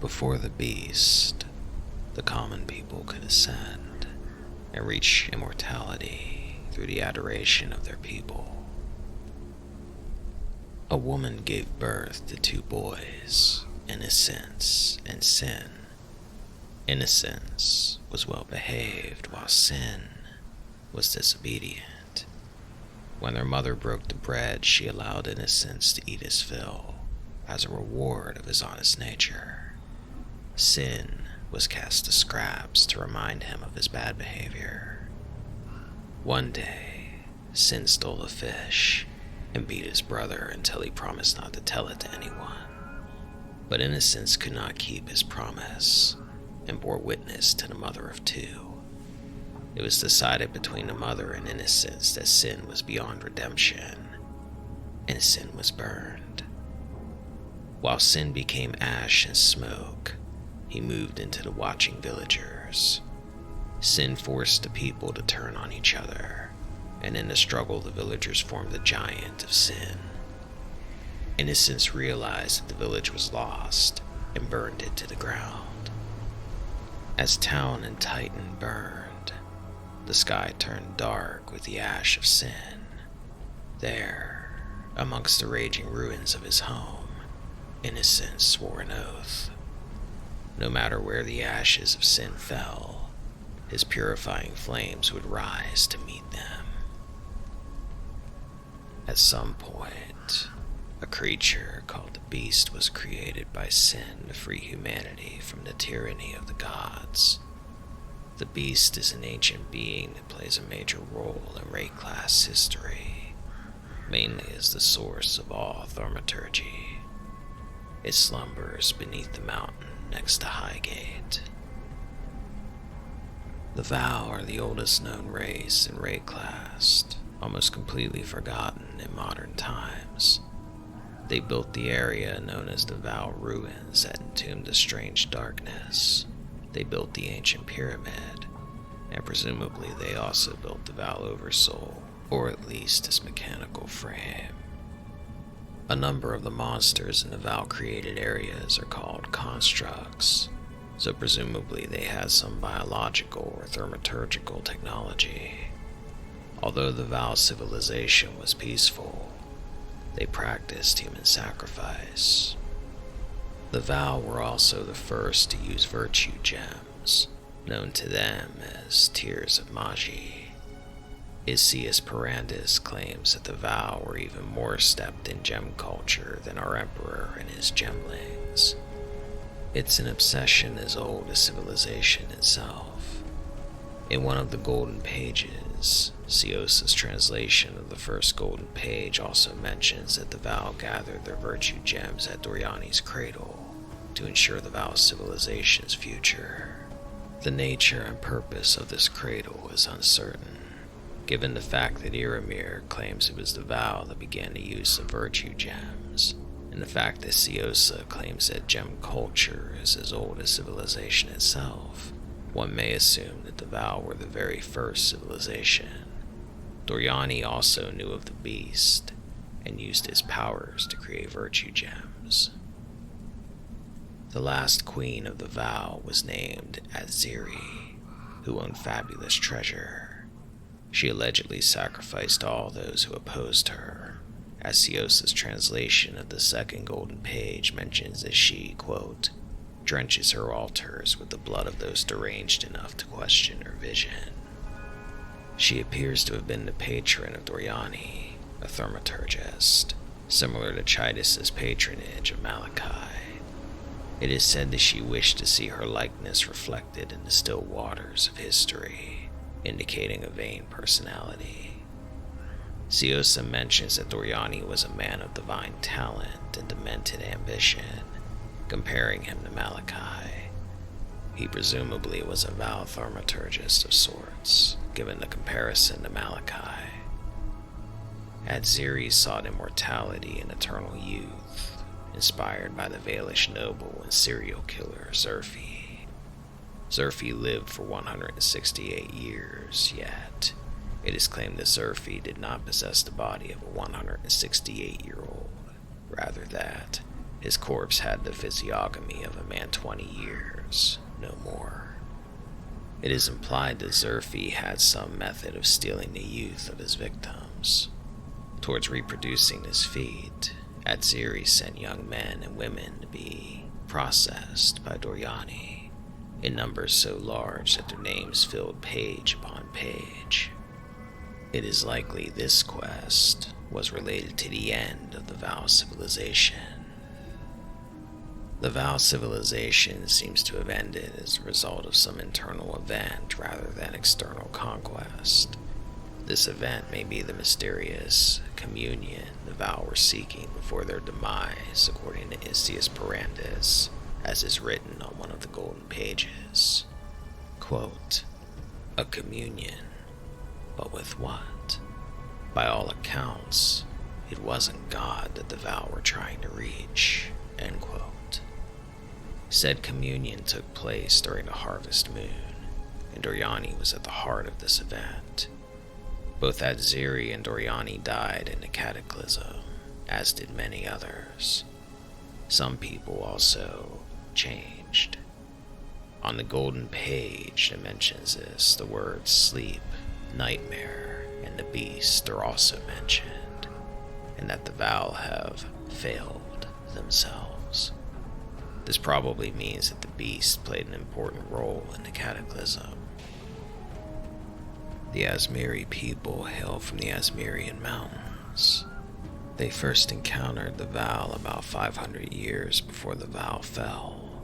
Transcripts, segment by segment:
Before the beast, the common people could ascend and reach immortality through the adoration of their people. A woman gave birth to 2 boys, Innocence and Sin. Innocence was well behaved, while Sin was disobedient. When their mother broke the bread, she allowed Innocence to eat his fill as a reward of his honest nature. Sin was cast to scraps to remind him of his bad behavior. One day, Sin stole a fish and beat his brother until he promised not to tell it to anyone. But Innocence could not keep his promise and bore witness to the mother of 2. It was decided between the mother and Innocence that Sin was beyond redemption, and Sin was burned. While Sin became ash and smoke, he moved into the watching villagers. Sin forced the people to turn on each other, and in the struggle the villagers formed the giant of Sin. Innocence realized that the village was lost and burned it to the ground. As town and Titan burned, the sky turned dark with the ash of Sin. There, amongst the raging ruins of his home, Innocence swore an oath. No matter where the ashes of Sin fell, his purifying flames would rise to meet them. At some point, a creature called the Beast was created by Sin to free humanity from the tyranny of the gods. The Beast is an ancient being that plays a major role in Wraeclast's history, mainly as the source of all thaumaturgy. It slumbers beneath the mountain next to Highgate. The Vaal are the oldest known race in Wraeclast, almost completely forgotten in modern times. They built the area known as the Vaal ruins that entombed the strange darkness. They built the ancient pyramid, and presumably they also built the Vaal Oversoul, or at least its mechanical frame. A number of the monsters in the Vaal created areas are called constructs, so presumably they had some biological or thaumaturgical technology. Although the Vaal civilization was peaceful, they practiced human sacrifice. The Vaal were also the first to use virtue gems, known to them as Tears of Maji. Isius Perandus claims that the Vaal were even more steeped in gem culture than our emperor and his gemlings. It's an obsession as old as civilization itself. In one of the Golden Pages, Ceos's translation of the first Golden Page also mentions that the Vaal gathered their virtue gems at Doryani's cradle to ensure the Vaal civilization's future. The nature and purpose of this cradle is uncertain, given the fact that Iramir claims it was the Vaal that began the use of virtue gems, and the fact that Ceosa claims that gem culture is as old as civilization itself. One may assume that the Vaal were the very first civilization. Doryani also knew of the Beast, and used his powers to create virtue gems. The last queen of the Vaal was named Atziri, who owned fabulous treasure. She allegedly sacrificed all those who opposed her, as Ceos's translation of the second Golden Page mentions that she, quote, drenches her altars with the blood of those deranged enough to question her vision. She appears to have been the patron of Doryani, a thaumaturgist, similar to Chitus's patronage of Malachi. It is said that she wished to see her likeness reflected in the still waters of history, indicating a vain personality. Ceosa mentions that Doryani was a man of divine talent and demented ambition, comparing him to Malachi. He presumably was a Vaal thaumaturgist of sorts, given the comparison to Malachi. Atziri sought immortality and eternal youth, inspired by the Vaalish noble and serial killer Zerfi. Zerfi lived for 168 years, yet it is claimed that Zerfi did not possess the body of a 168-year-old, rather that His corpse had the physiognomy of a man 20 years, no more. It is implied that Zerfi had some method of stealing the youth of his victims. Towards reproducing this feat, Atziri sent young men and women to be processed by Doryani in numbers so large that their names filled page upon page. It is likely this quest was related to the end of the Vaal civilization. The Vaal civilization seems to have ended as a result of some internal event rather than external conquest. This event may be the mysterious communion the Vaal were seeking before their demise, according to Isius Perandus, as is written on one of the golden pages. Quote, "A communion, but with what? By all accounts, it wasn't God that the Vaal were trying to reach." End quote. Said communion took place during a harvest moon, and Doryani was at the heart of this event. Both Atziri and Doryani died in the Cataclysm, as did many others. Some people also changed. On the golden page that mentions this, the words sleep, nightmare, and the beast are also mentioned, and that the Vaal have failed themselves. This probably means that the beast played an important role in the Cataclysm. The Azmeri people hail from the Azmerian Mountains. They first encountered the Vaal about 500 years before the Vaal fell,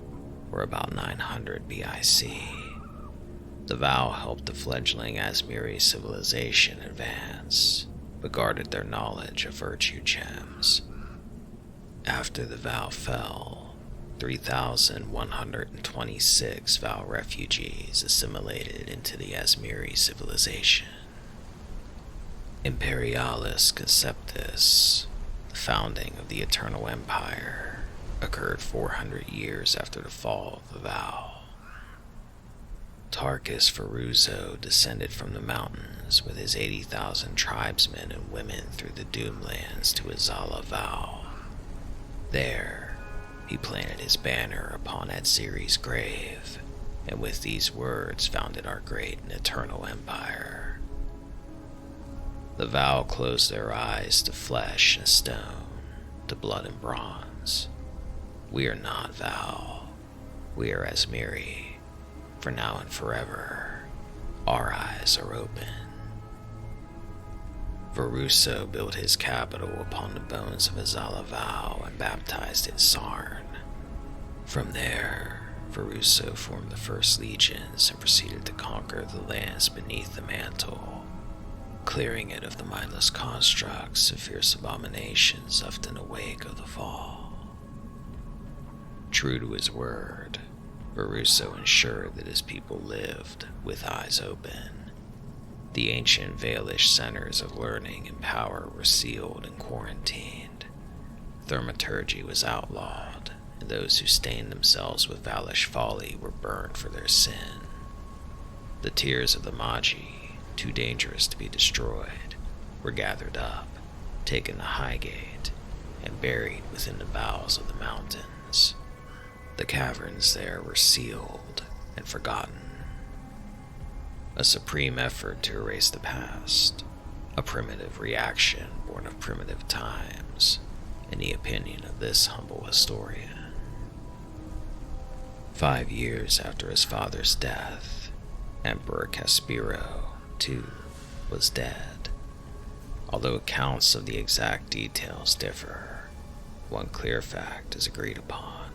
or about 900 BIC. The Vaal helped the fledgling Azmeri civilization advance, but guarded their knowledge of virtue gems. After the Vaal fell, 3,126 Vaal refugees assimilated into the Azmeri civilization. Imperialus Conceptus, the founding of the Eternal Empire, occurred 400 years after the fall of the Vaal. Tarkus Feruzo descended from the mountains with his 80,000 tribesmen and women through the Doomlands to Azala Vaal. There, he planted his banner upon Atziri's grave, and with these words founded our great and eternal empire. The Vaal closed their eyes to flesh and stone, to blood and bronze. We are not Vaal. We are Azmeri. For now and forever, our eyes are open. Veruso built his capital upon the bones of Azala Vaal and baptized it Sarn. From there, Veruso formed the first legions and proceeded to conquer the lands beneath the mantle, clearing it of the mindless constructs and fierce abominations left in the wake of the fall. True to his word, Veruso ensured that his people lived with eyes open. The ancient Vaalish centers of learning and power were sealed and quarantined. Thaumaturgy was outlawed, and those who stained themselves with Vaalish folly were burned for their sin. The tears of the Maji, too dangerous to be destroyed, were gathered up, taken to Highgate, and buried within the bowels of the mountains. The caverns there were sealed and forgotten. A supreme effort to erase the past, a primitive reaction born of primitive times, in the opinion of this humble historian. 5 years after his father's death, Emperor Caspero, too, was dead. Although accounts of the exact details differ, one clear fact is agreed upon.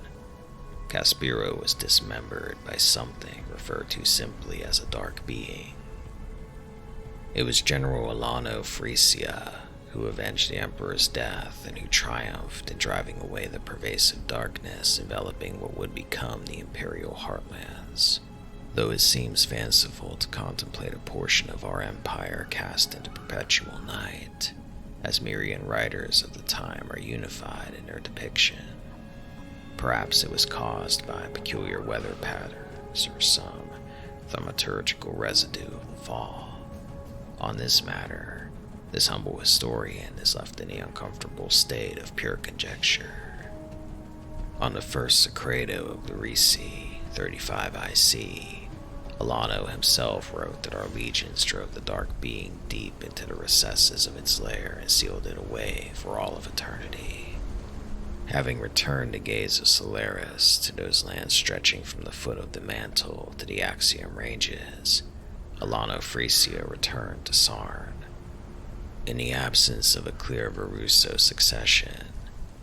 Caspero was dismembered by something referred to simply as a dark being. It was General Alano Phrecia who avenged the Emperor's death and who triumphed in driving away the pervasive darkness enveloping what would become the Imperial Heartlands. Though it seems fanciful to contemplate a portion of our empire cast into perpetual night, Azmerian writers of the time are unified in their depiction. Perhaps it was caused by peculiar weather patterns or some thaumaturgical residue of the fall. On this matter, this humble historian is left in the uncomfortable state of pure conjecture. On the first Sacrato of the Phreci, 35 IC, Galvano himself wrote that our legions drove the dark being deep into the recesses of its lair and sealed it away for all of eternity. Having returned the gaze of Solaris to those lands stretching from the foot of the mantle to the Axiom ranges, Galvano Phrecia returned to Sarn. In the absence of a clear Varuso succession,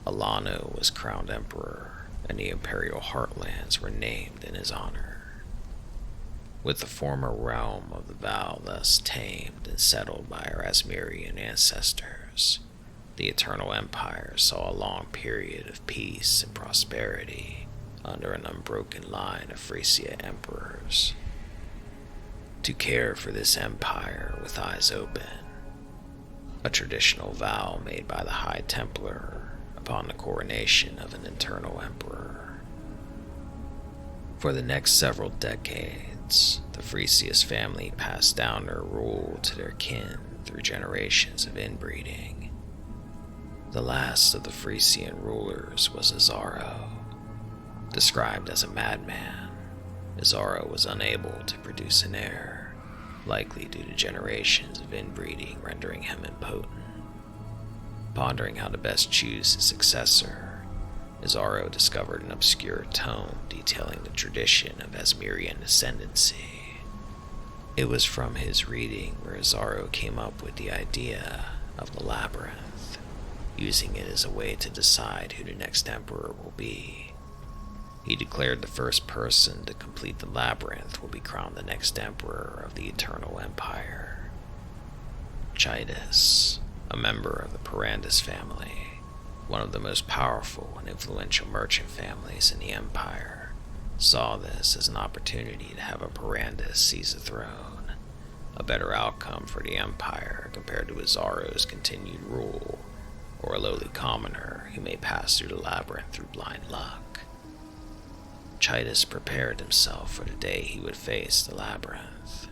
Galvano was crowned emperor, and the imperial heartlands were named in his honor. With the former realm of the Vaal thus tamed and settled by our Azmerian ancestors, the Eternal Empire saw a long period of peace and prosperity under an unbroken line of Phrecia emperors. To care for this empire with eyes open, a traditional vow made by the High Templar upon the coronation of an eternal emperor. For the next several decades, the Phrecia family passed down their rule to their kin through generations of inbreeding. The last of the Phrecian rulers was Azaro. Described as a madman, Azaro was unable to produce an heir, likely due to generations of inbreeding rendering him impotent. Pondering how to best choose his successor, Azaro discovered an obscure tome detailing the tradition of Azmerian ascendancy. It was from his reading where Azaro came up with the idea of the labyrinth, using it as a way to decide who the next emperor will be. He declared the first person to complete the labyrinth will be crowned the next emperor of the Eternal Empire. Chitus, a member of the Perandus family, one of the most powerful and influential merchant families in the Empire, saw this as an opportunity to have a Perandus seize the throne, a better outcome for the Empire compared to Azaro's continued rule, or a lowly commoner who may pass through the labyrinth through blind luck. Chitus prepared himself for the day he would face the labyrinth.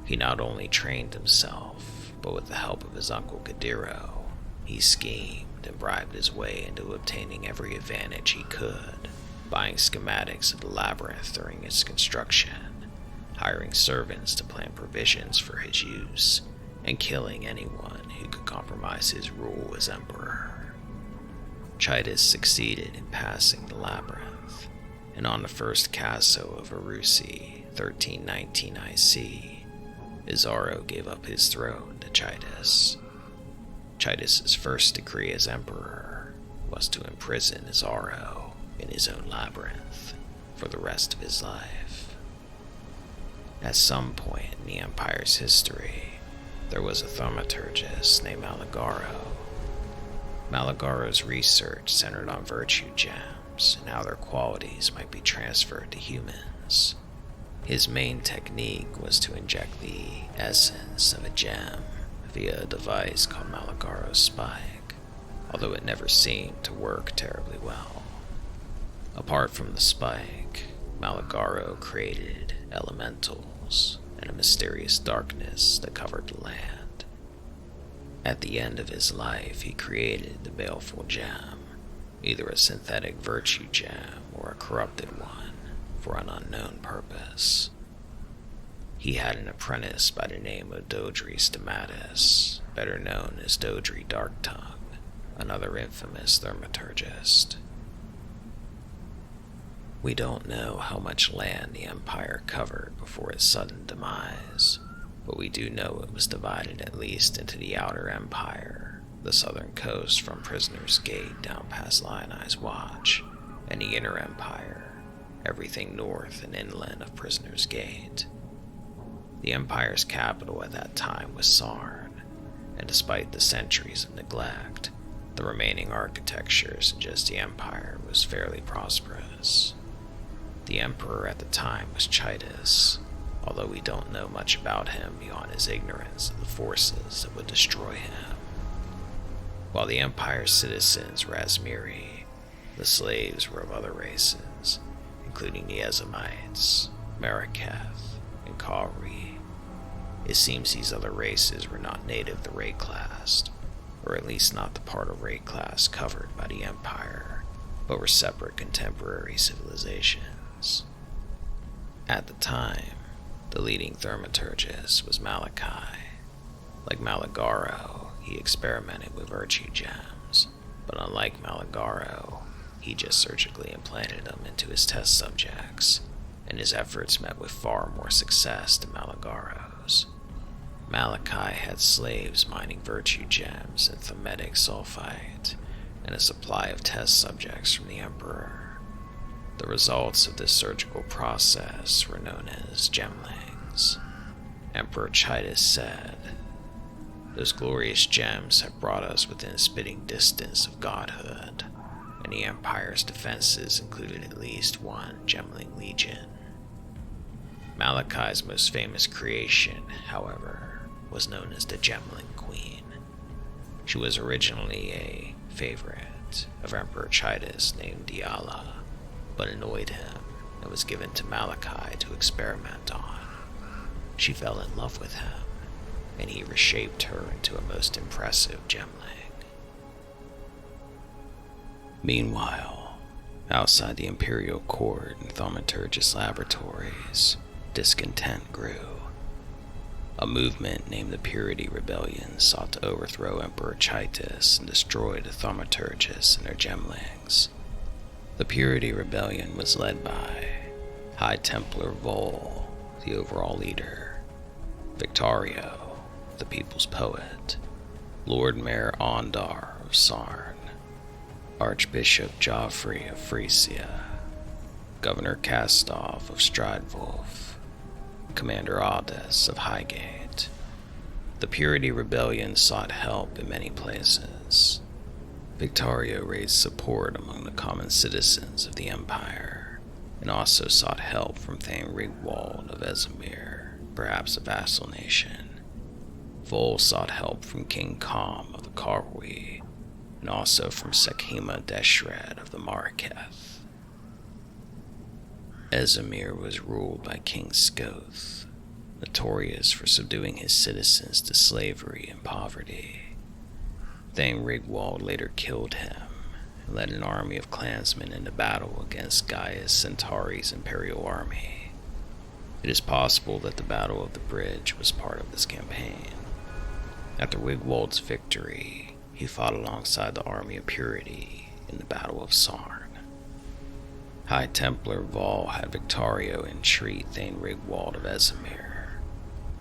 He not only trained himself, but with the help of his uncle Gadiro, he schemed and bribed his way into obtaining every advantage he could, buying schematics of the labyrinth during its construction, hiring servants to plant provisions for his use, and killing anyone who could compromise his rule as emperor. Chitus succeeded in passing the labyrinth, and on the first Caso of Arusi, 1319 IC, Azaro gave up his throne to Chitus. Chitus's first decree as emperor was to imprison Azaro in his own labyrinth for the rest of his life. At some point in the Empire's history, there was a thaumaturgist named Maligaro. Maligaro's research centered on virtue gems and how their qualities might be transferred to humans. His main technique was to inject the essence of a gem via a device called Maligaro's spike, although it never seemed to work terribly well. Apart from the spike, Maligaro created elementals and a mysterious darkness that covered the land. At the end of his life, he created the baleful gem, either a synthetic virtue gem or a corrupted one, for an unknown purpose. He had an apprentice by the name of Dodri Stamatis, better known as Dodri Darktongue, another infamous thaumaturgist. We don't know how much land the Empire covered before its sudden demise, but we do know it was divided at least into the Outer Empire, the southern coast from Prisoner's Gate down past Lioneye's Watch, and the Inner Empire, everything north and inland of Prisoner's Gate. The Empire's capital at that time was Sarn, and despite the centuries of neglect, the remaining architecture suggests the Empire was fairly prosperous. The Emperor at the time was Chitus, although we don't know much about him beyond his ignorance of the forces that would destroy him. While the Empire's citizens were Azmeri, the slaves were of other races, including the Ezomytes, Maraketh, and Karui. It seems these other races were not native to Wraeclast, or at least not the part of Wraeclast covered by the Empire, but were separate contemporary civilizations. At the time, the leading thaumaturgist was Malachi. Like Maligaro, he experimented with virtue gems, but unlike Maligaro, he just surgically implanted them into his test subjects, and his efforts met with far more success than Maligaro's. Malachi had slaves mining virtue gems and thaumatic sulfite, and a supply of test subjects from the Emperor. The results of this surgical process were known as gemlings. Emperor Chitus said, "Those glorious gems have brought us within spitting distance of godhood, and the Empire's defenses included at least one gemling legion." Malachi's most famous creation, however, was known as the Gemling Queen. She was originally a favorite of Emperor Chitus named Diala, but annoyed him and was given to Malachi to experiment on. She fell in love with him, and he reshaped her into a most impressive gemling. Meanwhile, outside the Imperial Court and thaumaturgist laboratories, discontent grew. A movement named the Purity Rebellion sought to overthrow Emperor Chitus and destroy the thaumaturgists and their gemlings. The Purity Rebellion was led by High Templar Voll, the overall leader, Victario, the people's poet, Lord Mayor Ondar of Sarn, Archbishop Joffrey of Phrecia, Governor Kastov of Stridewolf, Commander Aldous of Highgate. The Purity Rebellion sought help in many places. Victario raised support among the common citizens of the Empire, and also sought help from Thane Rigwald of Ezomyte, perhaps a vassal nation. Voll sought help from King Com of the Karui, and also from Sekhima Deshred of the Maraketh. Ezomyte was ruled by King Scoth, notorious for subduing his citizens to slavery and poverty. Thane Rigwald later killed him and led an army of clansmen into battle against Gaius Centauri's imperial army. It is possible that the Battle of the Bridge was part of this campaign. After Rigwald's victory, he fought alongside the Army of Purity in the Battle of Sarn. High Templar Vaal had Victario entreat Thane Rigwald of Ezomyte,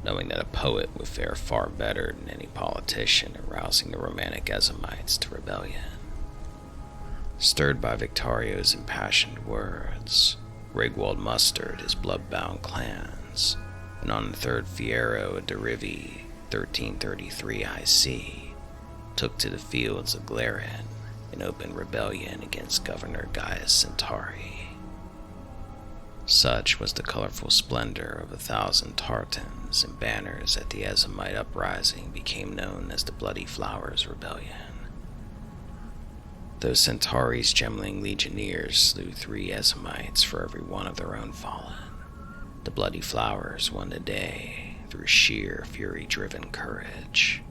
knowing that a poet would fare far better than any politician in rousing the romantic Ezomytes to rebellion. Stirred by Victario's impassioned words, Rigwald mustered his blood-bound clans, and on the 3rd Fiero of Dirivi, 1333 IC, took to the fields of Glarin in open rebellion against Governor Gaius Centauri. Such was the colorful splendor of 1,000 tartans and banners that the Ezomyte uprising became known as the Bloody Flowers Rebellion. Though Centauri's gemling legionnaires slew 3 Ezomytes for every one of their own fallen, the Bloody Flowers won the day through sheer fury-driven courage.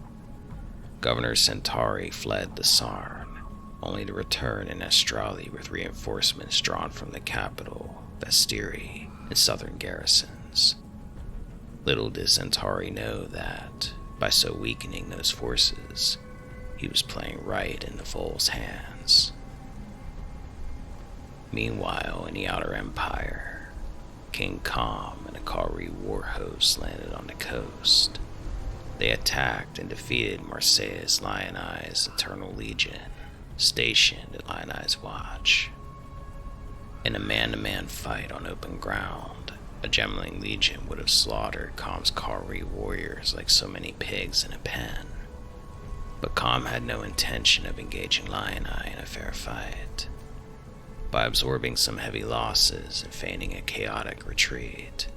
Governor Centauri fled the Sarn, only to return in Astrali with reinforcements drawn from the capital, Vestiri, and southern garrisons. Little did Centauri know that, by so weakening those forces, he was playing right into Voll's hands. Meanwhile, in the Outer Empire, King Com and a Karui war host landed on the coast. They attacked and defeated Marceus Lioneye's Eternal Legion, stationed at Lioneye's watch. In a man-to-man fight on open ground, a gemling legion would have slaughtered Com's Karui warriors like so many pigs in a pen. But Com had no intention of engaging Lioneye in a fair fight. By absorbing some heavy losses and feigning a chaotic retreat,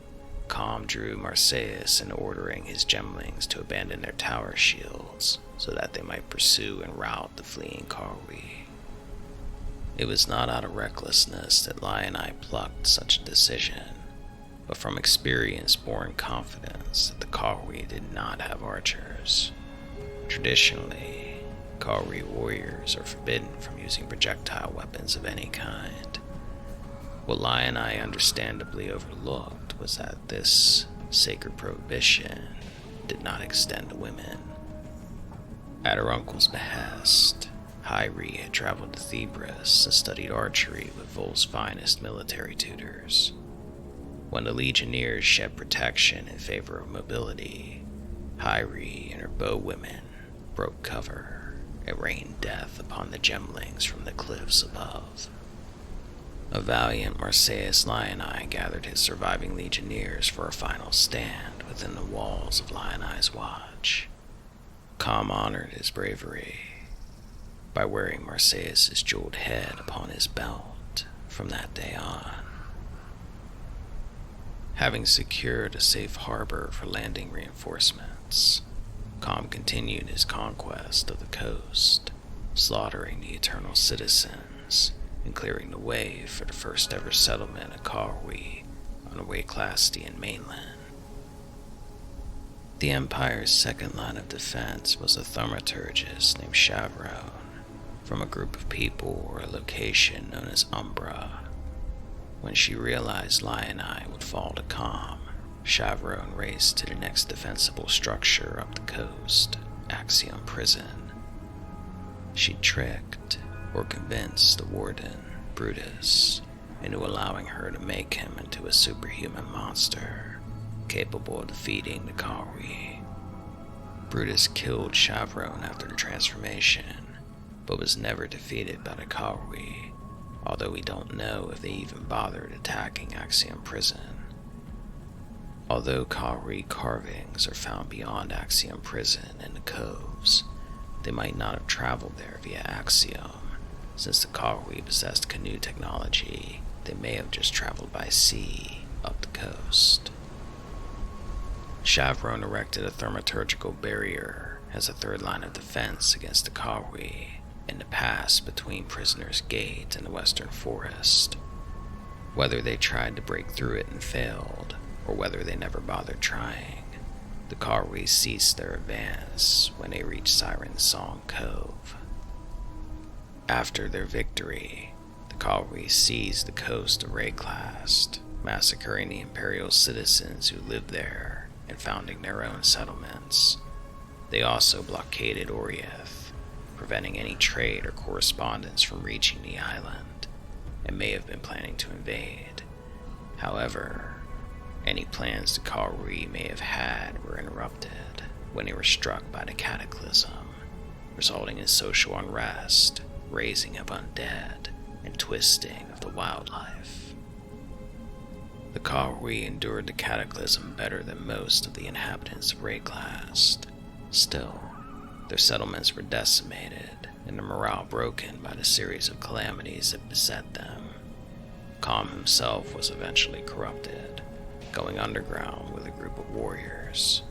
Com drew Marceus into ordering his gemlings to abandon their tower shields so that they might pursue and rout the fleeing Karui. It was not out of recklessness that Lioneye plucked such a decision, but from experience-born confidence that the Karui did not have archers. Traditionally, Karui warriors are forbidden from using projectile weapons of any kind. What Lioneye understandably overlooked was that this sacred prohibition did not extend to women. At her uncle's behest, Hyri had traveled to Thebris and studied archery with Voll's finest military tutors. When the legionnaires shed protection in favor of mobility, Hyri and her bowwomen broke cover and rained death upon the gemlings from the cliffs above. A valiant Marceus Lioneye gathered his surviving legionnaires for a final stand within the walls of Lioneye's watch. Com honored his bravery by wearing Marceus's jeweled head upon his belt from that day on. Having secured a safe harbor for landing reinforcements, Com continued his conquest of the coast, slaughtering the Eternal Citizens and clearing the way for the first ever settlement of Karui on the Wraeclastian mainland. The Empire's second line of defense was a thaumaturgist named Shavronne, from a group of people or a location known as Umbra. When she realized Lioneye would fall to Com, Shavronne raced to the next defensible structure up the coast, Axiom Prison. She tricked or convinced the warden, Brutus, into allowing her to make him into a superhuman monster, capable of defeating the Karui. Brutus killed Shavronne after the transformation, but was never defeated by the Karui, although we don't know if they even bothered attacking Axiom Prison. Although Karui carvings are found beyond Axiom Prison in the coves, they might not have traveled there via Axiom. Since the Karui possessed canoe technology, they may have just traveled by sea up the coast. Shavronne erected a thaumaturgical barrier as a third line of defense against the Karui in the pass between Prisoner's Gate and the Western Forest. Whether they tried to break through it and failed, or whether they never bothered trying, the Karui ceased their advance when they reached Siren Song Cove. After their victory, the Karui seized the coast of Wraeclast, massacring the Imperial citizens who lived there and founding their own settlements. They also blockaded Oriath, preventing any trade or correspondence from reaching the island, and may have been planning to invade. However, any plans the Karui may have had were interrupted when they were struck by the Cataclysm, resulting in social unrest, raising of undead, and twisting of the wildlife. The Karui endured the Cataclysm better than most of the inhabitants of Wraeclast. Still, their settlements were decimated, and their morale broken by the series of calamities that beset them. Com himself was eventually corrupted, going underground with a group of warriors.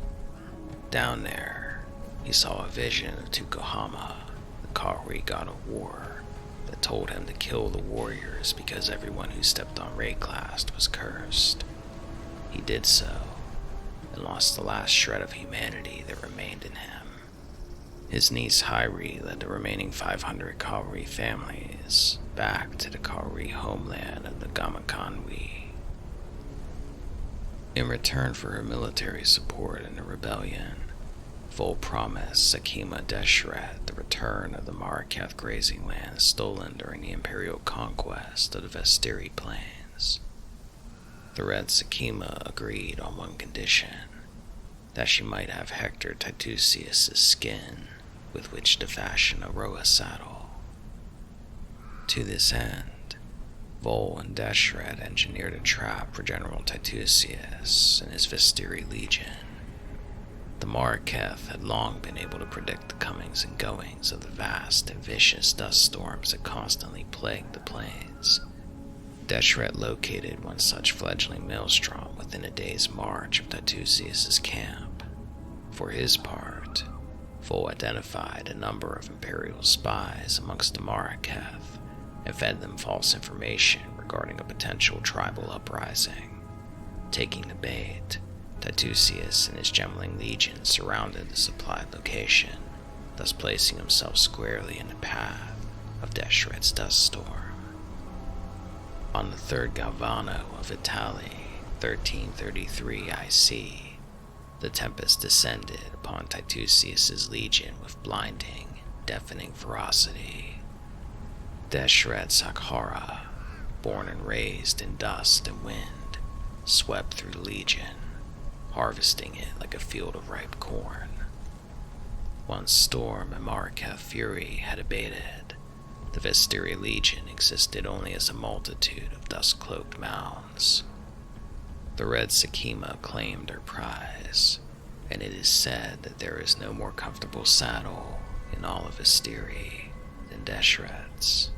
Down there, he saw a vision of Tukohama, the Karui god of war, that told him to kill the warriors because everyone who stepped on Wraeclast was cursed. He did so, and lost the last shred of humanity that remained in him. His niece Hyri led the remaining 500 Karui families back to the Karui homeland of the Gamakanwi. In return for her military support in the rebellion, Voll promised Sakima Deshret the return of the Maraketh grazing lands stolen during the Imperial conquest of the Vestiri Plains. The Red Sakima agreed on one condition, that she might have Hector Titusius' skin with which to fashion a Roa saddle. To this end, Voll and Deshret engineered a trap for General Titusius and his Vestiri Legion. The Maraketh had long been able to predict the comings and goings of the vast and vicious dust storms that constantly plagued the plains. Deshret located one such fledgling maelstrom within a day's march of Titusius' camp. For his part, Voll identified a number of Imperial spies amongst the Maraketh and fed them false information regarding a potential tribal uprising. Taking the bait, Titusius and his Gemling legion surrounded the supplied location thus placing himself squarely in the path of Deshret's dust storm. On the 3rd Galvano of Vitali, 1333 IC, the tempest descended upon Titusius's legion with blinding, deafening ferocity. Deshret Sakhara, born and raised in dust and wind, swept through the legion, harvesting it like a field of ripe corn. Once storm and Maraketh fury had abated, the Vestiria legion existed only as a multitude of dust-cloaked mounds. The Red Sakima claimed their prize, and it is said that there is no more comfortable saddle in all of Vestiria than Deshret's.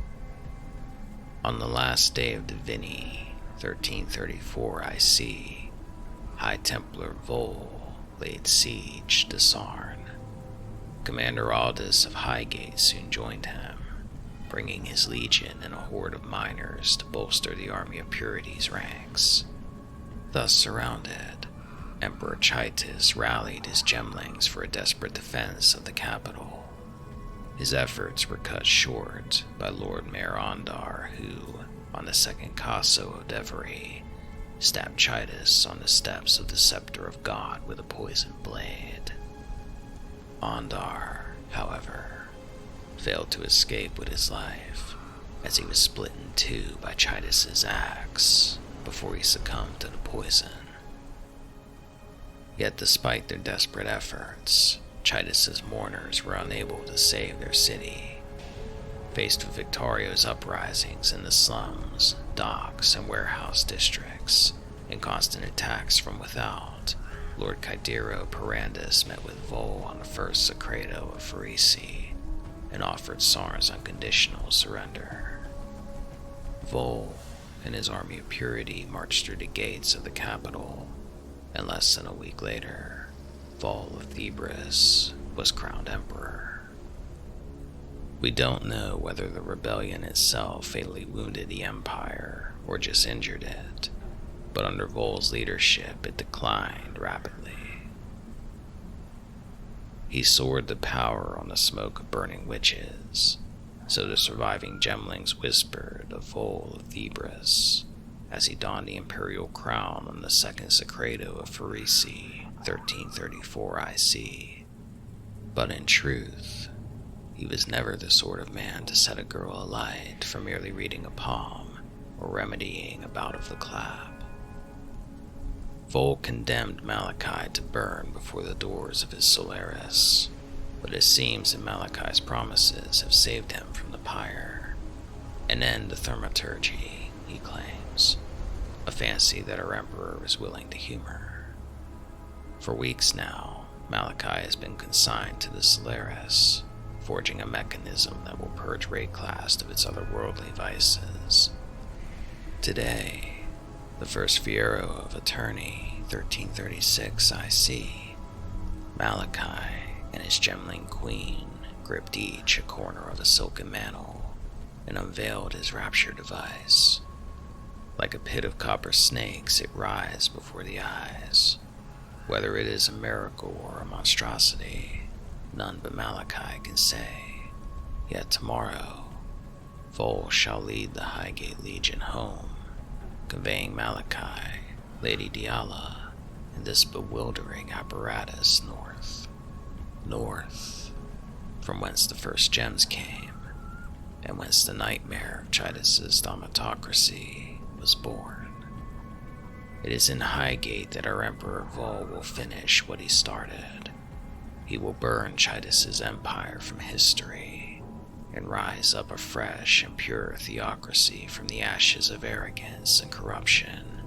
On the last day of Divini, 1334 IC, High Templar Voll laid siege to Sarn. Commander Aldous of Highgate soon joined him, bringing his legion and a horde of miners to bolster the Army of Purity's ranks. Thus surrounded, Emperor Chitus rallied his gemlings for a desperate defense of the capital. His efforts were cut short by Lord Mayor Ondar, who, on the second Caso of Devery, stabbed Chitus on the steps of the Scepter of God with a poisoned blade. Ondar, however, failed to escape with his life, as he was split in two by Chitus's axe before he succumbed to the poison. Yet despite their desperate efforts, Chitus's mourners were unable to save their city. Faced with Victorio's uprisings in the slums, docks, and warehouse districts, and constant attacks from without, Lord Kaidiro Perandus met with Voll on the first Sacrato of Phreci, and offered Sarn's unconditional surrender. Voll and his army of purity marched through the gates of the capital, and less than a week later, Vaal of Thebris was crowned emperor. We don't know whether the rebellion itself fatally wounded the empire or just injured it, but under Voll's leadership it declined rapidly. He soared to power on the smoke of burning witches, so the surviving gemlings whispered of Voll of Thebris as he donned the imperial crown on the second Sacrato of Phreci, 1334 IC. But in truth, he was never the sort of man to set a girl alight for merely reading a palm or remedying a bout of the clap. Voll condemned Malachi to burn before the doors of his Solaris, but it seems that Malachi's promises have saved him from the pyre. An end to thaumaturgy, he claims, a fancy that our emperor is willing to humor. For weeks now, Malachi has been consigned to the Solaris, forging a mechanism that will purge Wraeclast of its otherworldly vices. Today, the first Fiero of Eternity, 1336 IC, Malachi and his gemling queen gripped each a corner of a silken mantle and unveiled his Rapture device. Like a pit of copper snakes, it writhes before the eyes. Whether it is a miracle or a monstrosity, none but Malachi can say. Yet tomorrow, Voll shall lead the Highgate Legion home, conveying Malachi, Lady Diala, and this bewildering apparatus north. North, from whence the first gems came, and whence the nightmare of Chitus's thaumatocracy was born. It is in Highgate that our Emperor Voll will finish what he started. He will burn Chitus's empire from history, and rise up a fresh and pure theocracy from the ashes of arrogance and corruption.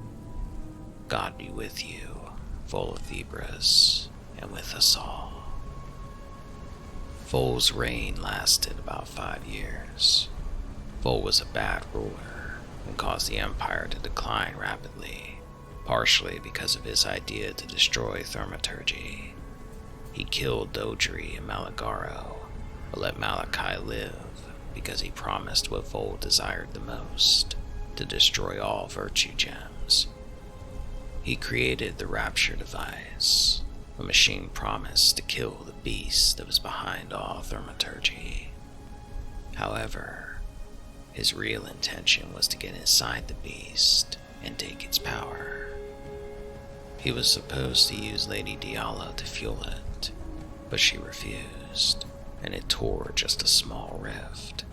God be with you, Voll of Thebris, and with us all. Voll's reign lasted about 5 years. Voll was a bad ruler and caused the empire to decline rapidly, partially because of his idea to destroy thaumaturgy. He killed Dodri and Maligaro, but let Malachi live because he promised what Voll desired the most, to destroy all virtue gems. He created the Rapture device, A machine promised to kill the beast that was behind all thaumaturgy. However, his real intention was to get inside the beast and take its power. He was supposed to use Lady Diala to fuel it, but she refused, and it tore just a small rift.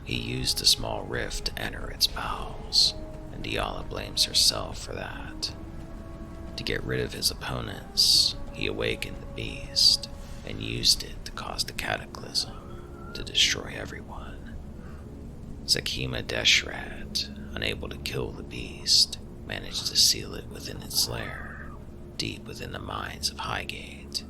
He used the small rift to enter its bowels, and Diala blames herself for that. To get rid of his opponents, he awakened the beast and used it to cause the Cataclysm to destroy everyone. Zakima Deshrat, unable to kill the beast, managed to seal it within its lair, deep within the mines of Highgate,